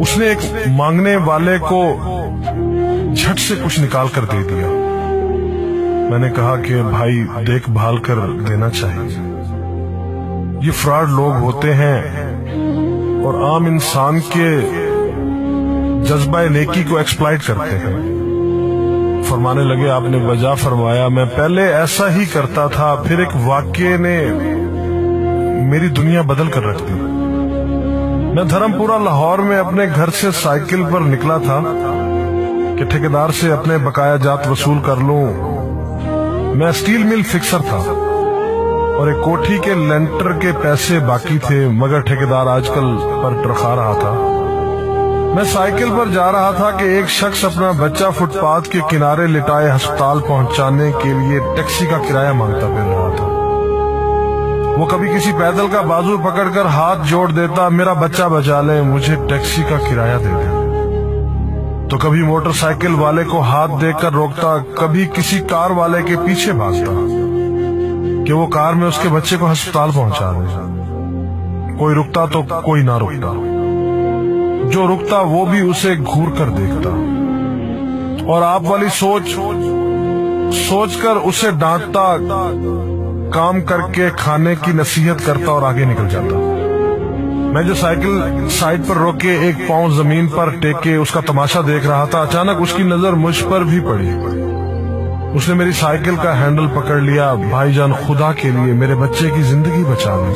اس نے ایک مانگنے والے کو جھٹ سے کچھ نکال کر دے دیا۔ میں نے کہا کہ بھائی دیکھ بھال کر دینا چاہیے، یہ فراڈ لوگ ہوتے ہیں اور عام انسان کے جذبہ نیکی کو ایکسپلائٹ کرتے ہیں۔ فرمانے لگے آپ نے وجہ فرمایا میں پہلے ایسا ہی کرتا تھا، پھر ایک واقعے نے میری دنیا بدل کر رکھ دی۔ میں دھرم پورہ لاہور میں اپنے گھر سے سائیکل پر نکلا تھا کہ ٹھیکیدار سے اپنے بقایا جات وصول کر لوں۔ میں اسٹیل مل فکسر تھا اور ایک کوٹھی کے لینٹر کے پیسے باقی تھے، مگر ٹھیکیدار آج کل پر ٹرخا رہا تھا۔ میں سائیکل پر جا رہا تھا کہ ایک شخص اپنا بچہ فٹ پاتھ کے کنارے لٹائے ہسپتال پہنچانے کے لیے ٹیکسی کا کرایہ مانگتا پھر رہا تھا۔ وہ کبھی کسی پیدل کا بازو پکڑ کر ہاتھ جوڑ دیتا، میرا بچہ بچا لیں، مجھے ٹیکسی کا کرایہ دے دیں، تو کبھی موٹر سائیکل والے کو ہاتھ دے کر روکتا، کبھی کسی کار والے کے پیچھے بھاگتا کہ وہ کار میں اس کے بچے کو ہسپتال پہنچا دے۔ کوئی رکتا تو کوئی نہ رکتا، جو رکتا وہ بھی اسے گھور کر دیکھتا اور آپ والی سوچ کر اسے ڈانٹتا، کام کر کے کھانے کی نصیحت کرتا اور آگے نکل جاتا۔ میں جو سائیکل سائیڈ پر روک کے ایک پاؤں زمین پر ٹیکے اس کا تماشا دیکھ رہا تھا، اچانک اس کی نظر مجھ پر بھی پڑی۔ اس نے میری سائیکل کا ہینڈل پکڑ لیا۔ بھائی جان خدا کے لیے میرے بچے کی زندگی بچا لیں،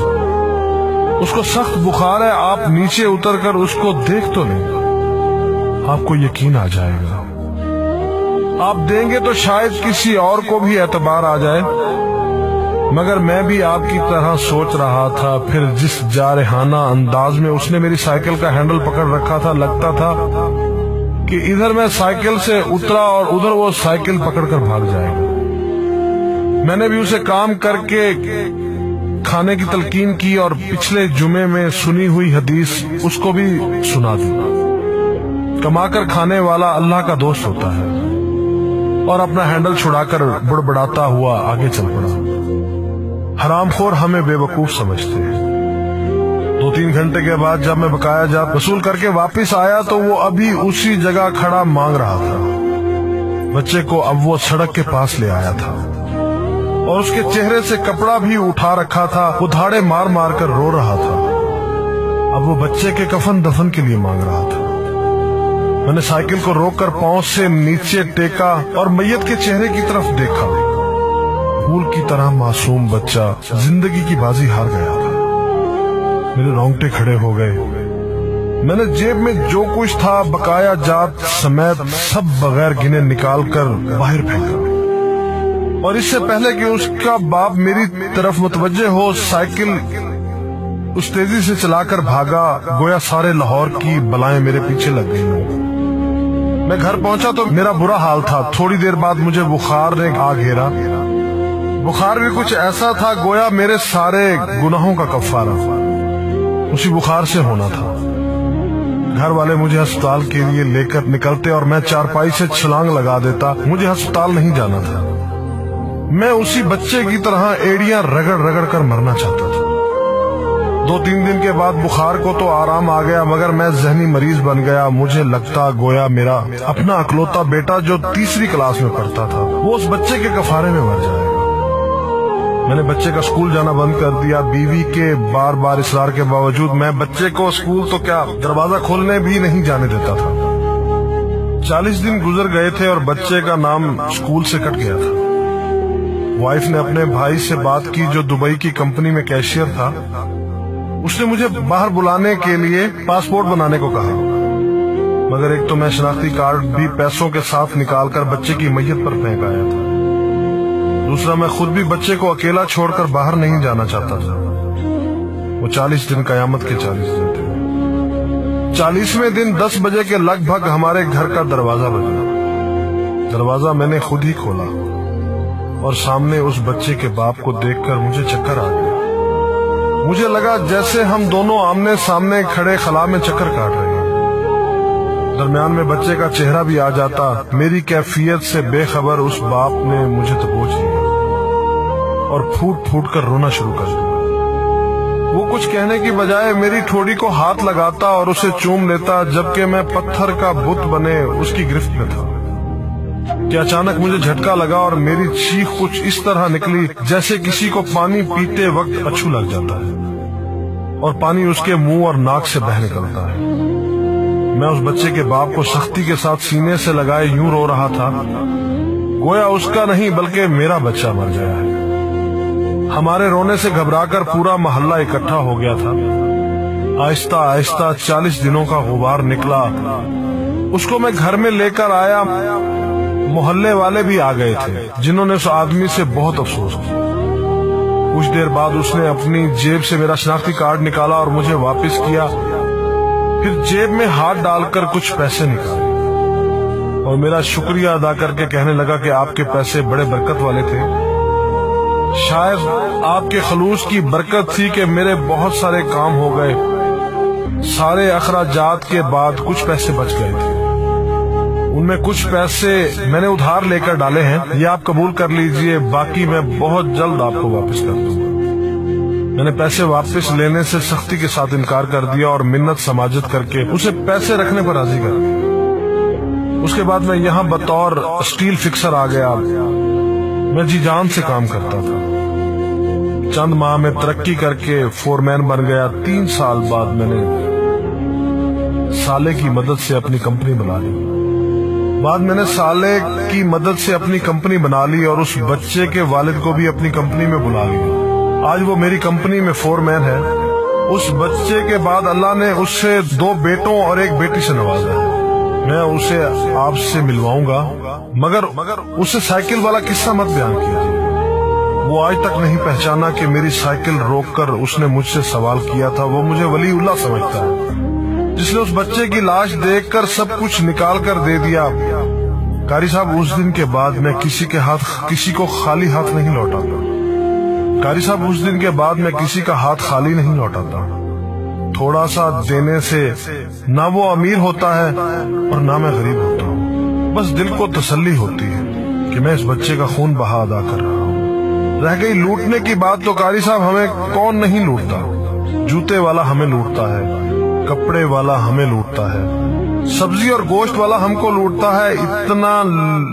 اس کو سخت بخار ہے، آپ نیچے اتر کر اس کو دیکھ تو لیں، آپ کو یقین آ جائے گا۔ آپ دیں گے تو شاید کسی اور کو بھی اعتبار آ جائے، مگر میں بھی آپ کی طرح سوچ رہا تھا۔ پھر جس جارحانہ انداز میں اس نے میری سائیکل کا ہینڈل پکڑ رکھا تھا، لگتا تھا کہ ادھر میں سائیکل سے اترا اور ادھر وہ سائیکل پکڑ کر بھاگ جائے گا۔ میں نے بھی اسے کام کر کے کھانے کی تلقین کی اور پچھلے جمعے میں سنی ہوئی حدیث اس کو بھی سنا دی۔ کما کر کھانے والا اللہ کا دوست ہوتا ہے، اور اپنا ہینڈل چھڑا کر بڑبڑاتا ہوا آگے چل پڑا۔ حرام خور ہمیں بے وقوف سمجھتے ہیں۔ 2-3 گھنٹے کے بعد جب میں بقایا جات وصول کر کے واپس آیا تو وہ ابھی اسی جگہ کھڑا مانگ رہا تھا۔ بچے کو اب وہ سڑک کے پاس لے آیا تھا اور اس کے چہرے سے کپڑا بھی اٹھا رکھا تھا، وہ دھاڑے مار مار کر رو رہا تھا۔ اب وہ بچے کے کفن دفن کے لیے مانگ رہا تھا۔ میں نے سائیکل کو روک کر پاؤں سے نیچے ٹیکا اور میت کے چہرے کی طرف دیکھا۔ پھول کی طرح معصوم بچہ زندگی کی بازی ہار گیا تھا۔ میرے رونگٹے کھڑے ہو گئے۔ میں نے جیب میں جو کچھ تھا بقایا جات سمیت سب بغیر گنے نکال کر باہر پھینکا، اور اس سے پہلے کہ اس کا باپ میری طرف متوجہ ہو، سائیکل اس تیزی سے چلا کر بھاگا گویا سارے لاہور کی بلائیں میرے پیچھے لگ گئی ہوں۔ میں گھر پہنچا تو میرا برا حال تھا۔ تھوڑی دیر بعد مجھے بخار نے آ گھیرا۔ بخار بھی کچھ ایسا تھا گویا میرے سارے گناہوں کا کفارہ اسی بخار سے ہونا تھا۔ گھر والے مجھے ہسپتال کے لیے لے کر نکلتے اور میں چارپائی سے چھلانگ لگا دیتا۔ مجھے ہسپتال نہیں جانا تھا، میں اسی بچے کی طرح ایڑیاں رگڑ رگڑ کر مرنا چاہتا تھا۔ 2-3 دن کے بعد بخار کو تو آرام آ گیا، مگر میں ذہنی مریض بن گیا۔ مجھے لگتا گویا میرا اپنا اکلوتا بیٹا جو 3ری کلاس میں پڑھتا تھا وہ اس بچے کے کفارے میں مر جائے گا۔ میں نے بچے کا اسکول جانا بند کر دیا۔ بیوی کے بار بار اصرار کے باوجود میں بچے کو اسکول تو کیا دروازہ کھولنے بھی نہیں جانے دیتا تھا۔ 40 دن گزر گئے تھے اور بچے کا نام اسکول سے کٹ گیا تھا۔ وائف نے اپنے بھائی سے بات کی جو دبئی کی کمپنی میں کیشیئر تھا۔ اس نے مجھے باہر بلانے کے لیے پاسپورٹ بنانے کو کہا، مگر ایک تو میں شناختی کارڈ بھی پیسوں کے ساتھ نکال کر بچے کی میت پر پھینک آیا تھا، دوسرا میں خود بھی بچے کو اکیلا چھوڑ کر باہر نہیں جانا چاہتا تھا۔ وہ 40 دن قیامت کے 40 دن تھے۔ 40ویں دن 10 بجے کے لگ بھگ ہمارے گھر کا دروازہ بجا۔ دروازہ میں نے خود ہی کھولا اور سامنے اس بچے کے باپ کو دیکھ کر مجھے چکر آ گیا۔ مجھے لگا جیسے ہم دونوں آمنے سامنے کھڑے خلا میں چکر کاٹ رہے ہیں۔ درمیان میں بچے کا چہرہ بھی آ جاتا۔ میری کیفیت سے بے خبر اس باپ نے مجھے دبوچ لیا اور پھوٹ پھوٹ کر رونا شروع کر دیا۔ وہ کچھ کہنے کی بجائے میری ٹھوڑی کو ہاتھ لگاتا اور اسے چوم لیتا، جبکہ میں پتھر کا بت بنے اس کی گرفت میں تھا کہ اچانک مجھے جھٹکا لگا اور میری چیخ کچھ اس طرح نکلی جیسے کسی کو پانی پیتے وقت اچھو لگ جاتا ہے اور پانی اس کے منہ اور ناک سے بہہ نکلتا ہے۔ میں اس بچے کے باپ کو سختی کے ساتھ سینے سے لگائے یوں رو رہا تھا گویا اس کا نہیں بلکہ میرا بچہ مر گیا ہے۔ ہمارے رونے سے گھبرا کر پورا محلہ اکٹھا ہو گیا تھا۔ آہستہ آہستہ 40 دنوں کا غبار نکلا، اس کو میں گھر میں لے کر آیا۔ محلے والے بھی آ گئے تھے جنہوں نے اس آدمی سے بہت افسوس کیا۔ کچھ دیر بعد اس نے اپنی جیب سے میرا شناختی کارڈ نکالا اور مجھے واپس کیا، پھر جیب میں ہاتھ ڈال کر کچھ پیسے نکالے اور میرا شکریہ ادا کر کے کہنے لگا کہ آپ کے پیسے بڑے برکت والے تھے، شاید آپ کے خلوص کی برکت تھی کہ میرے بہت سارے کام ہو گئے۔ سارے اخراجات کے بعد کچھ پیسے بچ گئے تھے، ان میں کچھ پیسے میں نے ادھار لے کر ڈالے ہیں، یہ آپ قبول کر لیجئے، باقی میں بہت جلد آپ کو واپس کر دوں گا۔ میں نے پیسے واپس لینے سے سختی کے ساتھ انکار کر دیا اور منت سماجت کر کے اسے پیسے رکھنے پر راضی کر دیا۔ اس کے بعد میں یہاں بطور اسٹیل فکسر آ گیا۔ میں جی جان سے کام کرتا تھا، چند ماہ میں ترقی کر کے فور مین بن گیا۔ 3 سال بعد میں نے سالے کی مدد سے اپنی کمپنی بنا لی اور اس بچے کے والد کو بھی اپنی کمپنی میں بلا لیا۔ آج وہ میری کمپنی میں فور مین ہے۔ اس بچے کے بعد اللہ نے اس سے 2 بیٹوں اور 1 بیٹی سے نوازا ہے۔ میں اسے آپ سے ملواؤں گا، مگر اسے سائیکل والا قصہ مت بیان کیجیے۔ وہ آج تک نہیں پہچانا کہ میری سائیکل روک کر اس نے مجھ سے سوال کیا تھا۔ وہ مجھے ولی اللہ سمجھتا ہے جس نے اس بچے کی لاش دیکھ کر سب کچھ نکال کر دے دیا۔ قاری صاحب اس دن کے بعد میں کسی کو خالی ہاتھ نہیں لوٹاتا۔ تھوڑا سا دینے سے نہ وہ امیر ہوتا ہے اور نہ میں غریب ہوتا ہوں، بس دل کو تسلی ہوتی ہے کہ میں اس بچے کا خون بہا ادا کر رہا ہوں۔ رہ گئی لوٹنے کی بات تو قاری صاحب ہمیں کون نہیں لوٹتا۔ جوتے والا ہمیں لوٹتا ہے، کپڑے والا ہمیں لوٹتا ہے، سبزی اور گوشت والا ہم کو لوٹتا ہے۔ اتنا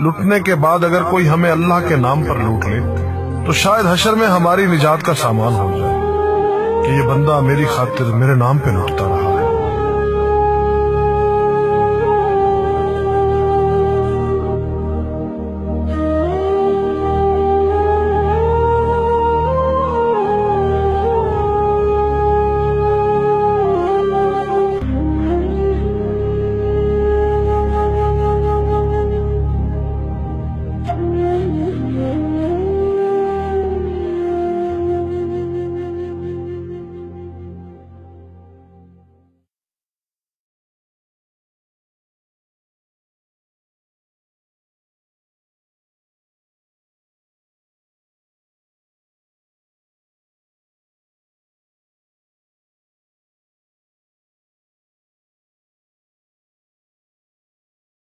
لوٹنے کے بعد اگر کوئی ہمیں اللہ کے نام پر لوٹ لے تو شاید حشر میں ہماری نجات کا سامان ہو جائے کہ یہ بندہ میری خاطر میرے نام پہ لوٹتا رہا۔